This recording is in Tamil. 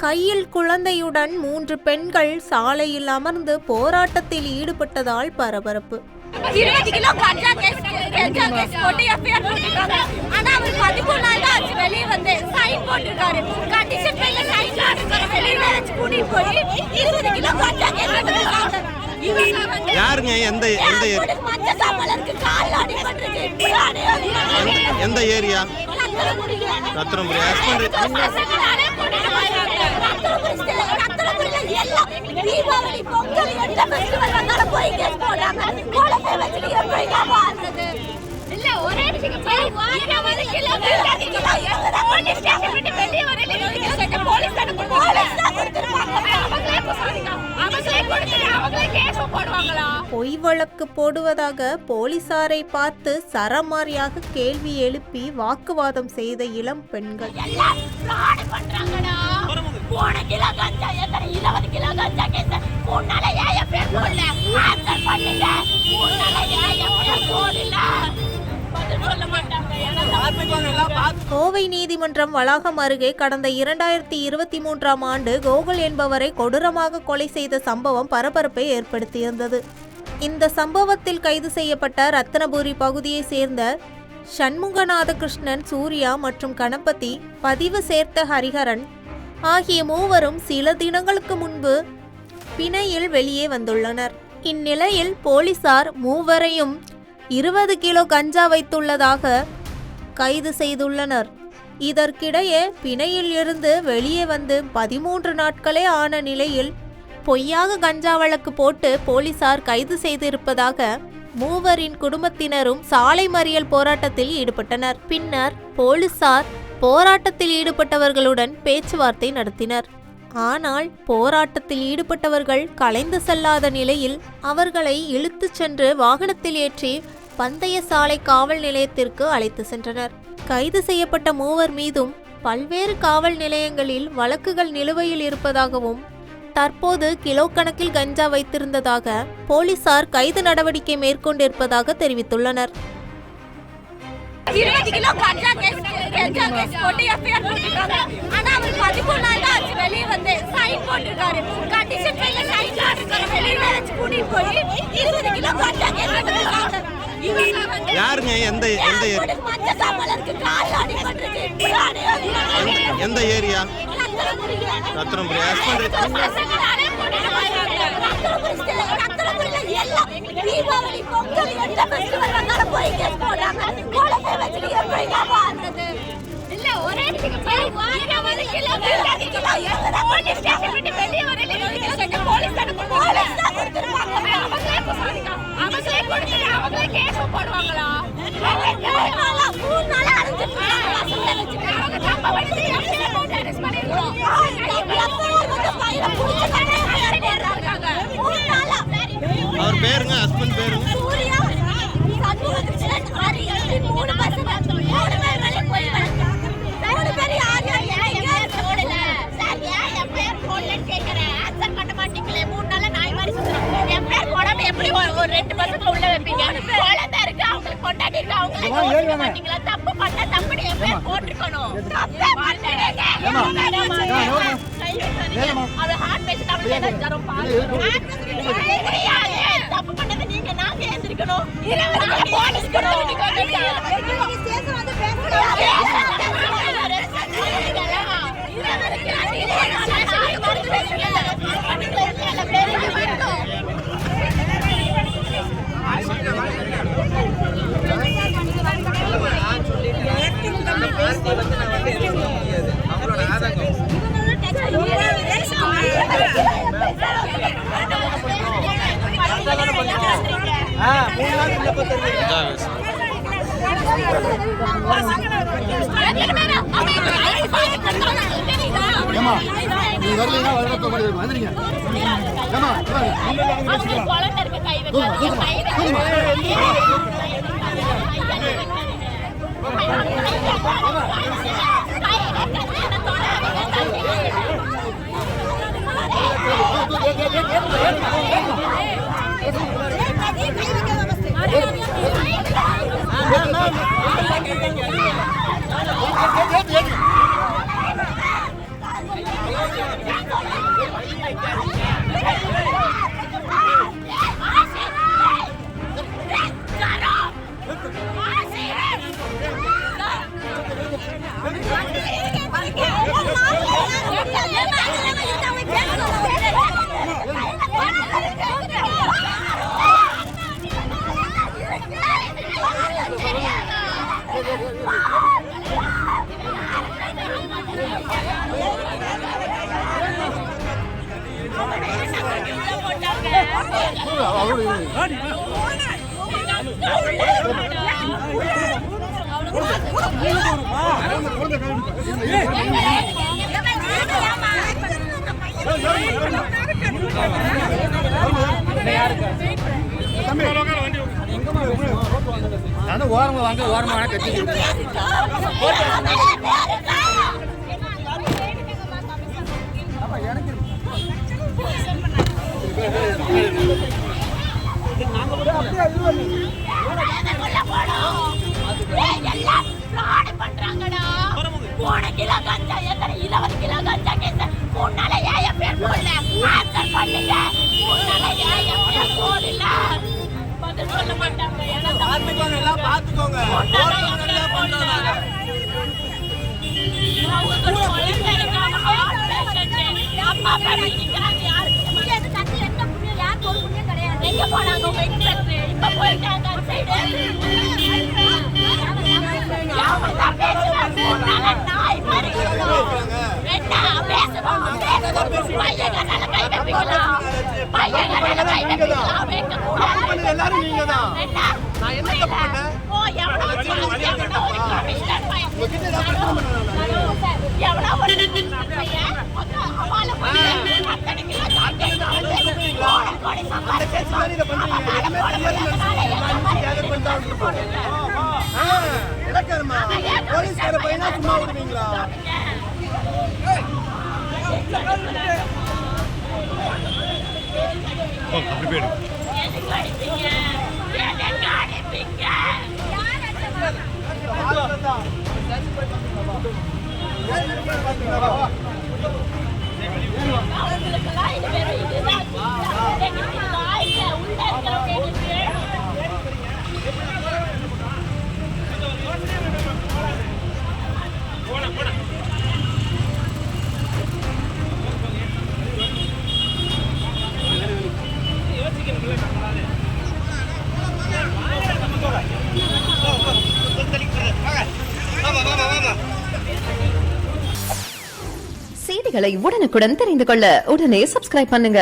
கையில் குழந்தையுடன் 3 பெண்கள் சாலையில் அமர்ந்து போராட்டத்தில் ஈடுபட்டதால் பரபரப்பு. 20 கிலோ கஞ்சா கேஸ் போட்டு எஃப்ஐஆர் போட்டுருக்காங்க. ஆனா அவர் 13 நாள் தான் ஆச்சு வெளியே வந்து சைன் போட்டிருக்காரு. கண்டிஷன் பேர்ல சைன் போட்டிருக்காரு. வெளியில வச்சு கூட்டிட்டு போய் 20 கிலோ கஞ்சா கேஸ் போட்டுருக்காங்க. யாருங்க? எந்த மஞ்ச சாம்பல் இருக்கு, கால்ல அடிபட்டிருக்கு. எந்த ஏரியா? ரத்னபுரி. தீபாவளி பொங்கல் எந்த ஃபெஸ்டிவல் வந்தாலும் போய் கேஸ் போடாம கோலத்தை வச்சுட்டு எப்படி வாழ்றது இல்ல. ஒரே விஷயம் போலீஸ் ஸ்டேஷன் விட்டு வெளியே வரல. போலீஸ் பொய் வழக்கு போடுவதாக போலீசாரை பார்த்து சரமாரியாக கேள்வி எழுப்பி வாக்குவாதம் செய்த இளம் பெண்கள். கோவை நீதிமன்றம் வளாகம் அருகே கடந்த 2023ஆம் ஆண்டு கோகுல் என்பவரை கொடூரமாக கொலை செய்த சம்பவம் பரபரப்பை ஏற்படுத்தியிருந்தது. இந்த சம்பவத்தில் கைது செய்யப்பட்ட ரத்னபுரி பகுதியை சேர்ந்த சண்முகநாத கிருஷ்ணன், சூர்யா மற்றும் கணபதி, பதிவு சேர்த்த ஹரிஹரன் ஆகிய மூவரும் சில தினங்களுக்கு முன்பு பிணையில் வெளியே வந்துள்ளனர். இந்நிலையில் போலீசார் மூவரையும் 20 கிலோ கஞ்சா வைத்துள்ளதாக கைது செய்துள்ளனர். இதற்கிடையே பிணையில் இருந்து வெளியே வந்து 13 நாட்களே ஆன நிலையில் பொய்யாக கஞ்சா வழக்கு போட்டு போலீசார் கைது செய்திருப்பதாக மூவரின் குடும்பத்தினரும் சாலை மறியல் போராட்டத்தில் ஈடுபட்டனர். பின்னர் போலீசார் போராட்டத்தில் ஈடுபட்டவர்களுடன் பேச்சுவார்த்தை நடத்தினர். ஆனால் போராட்டத்தில் ஈடுபட்டவர்கள் கலைந்து செல்லாத நிலையில் அவர்களை இழுத்துச் சென்று வாகனத்தில் ஏற்றி பந்தய சாலை காவல் நிலையத்திற்கு அழைத்து சென்றனர். கைது செய்யப்பட்ட மூவர் மீதும் பல்வேறு காவல் நிலையங்களில் வழக்குகள் நிலுவையில் இருப்பதாகவும் தற்போது கிலோ கணக்கில் கஞ்சா வைத்திருந்ததாக போலீசார் கைது நடவடிக்கை மேற்கொண்டிருப்பதாக தெரிவித்துள்ளனர். 20 கிலோ கஞ்சா கேஸ் போட்டு எஃப்ஐஆர் போட்டுருக்காங்க. ஆனா அவர் 13 நாள் தான் ஆச்சு வெளியே வந்து சைன் போட்டிருக்காரு. கண்டிஷன் பேர்ல சைன் போட்டிருக்காரு. வெளியில வச்சு கூட்டிட்டு போய் 20 கிலோ கஞ்சா கேஸ் போட்டுருக்காங்க. யாருங்க? எந்த மஞ்ச சாம்பல் இருக்கு, கால்ல அடிபட்டிருக்கு. எந்த ஏரியா? ரத்னபுரி. தீபாவளி பொங்கல் எந்த ஃபெஸ்டிவல் வந்தாலும் போய் கேஸ் போடாம கோலத்தை வச்சுட்டு எப்படி வாழ்றது இல்ல. ஒரே விஷயம் போலீஸ் ஸ்டேஷன் விட்டு வெளியே வரல. போலீஸ் அவங்களே கேஸ் போடுவாங்களா? 3 நாளா அவர் பேருங்க? ஹஸ்பண்ட் பேருங்க? சூர்யா, சண்முககிருஷ்ணன், ஹரிஹரன். 3 பசங்க. 3 பேர் மேல போய் வழக்கு. 3 பேர் யார் போடல சார்? ஏன் என் பேர் போடலன்னு கேட்கிறேன். ஆன்சர் பண்ண மாட்டீங்களே. 3 நாளா நாய் மாதிரி சுத்துறோம். என் பேர் போடாம எப்படி ஒரு 2 பசங்க உள்ள வைப்பீங்க? குழந்தை இருக்கு, அவங்களுக்கு கொண்டாடி இருக்கு, அவங்களே யோசிக்க மாட்டீங்களா? தப்பு பண்ண தப்புன்னு என் பேர் போட்டிருக்கணும். தப்பே பண்ணீங்க. அது ஹார்ட் பேஷண்ட் அவங்களுக்கு ஏதாவது ஜரம் தப்பு பண்ணது நீங்க. நாங்க எந்திரிக்கணும். Yes. ஓரமா வாங்க ஓரமா கட்டி போன கிலோ கஞ்சா எத்தனை 20 கிலோ கஞ்சா கேஸ் முன்னால ஏன் பேர் போடல ஆன்சர் பண்ணுங்க முன்னால ஏன் பேர் போடல பதில் சொல்ல மாட்டாங்க பாத்துக்கோங்க எல்லாம் பாத்துக்கோங்க அப்பா படிக்கிறாங்க யாருக்கு எது கட்டி எந்த புண்ணியம் யாருக்கு ஒரு புண்ணியம் கிடையாது எங்க போனாங்க உங்க இன்ஸ்பெக்டர் இப்ப போயிட்டாங்க அந்த சைடு எல்லாரும் நீங்க தான் நான் என்ன தப்பு பண்ணேன் போலீஸ்கார பையனா சும்மா விடுவீங்களா அப்படி போயிடு செய்திகளை உடனுக்குடன் தெரிந்து கொள்ள உடனே சப்ஸ்கிரைப் பண்ணுங்க.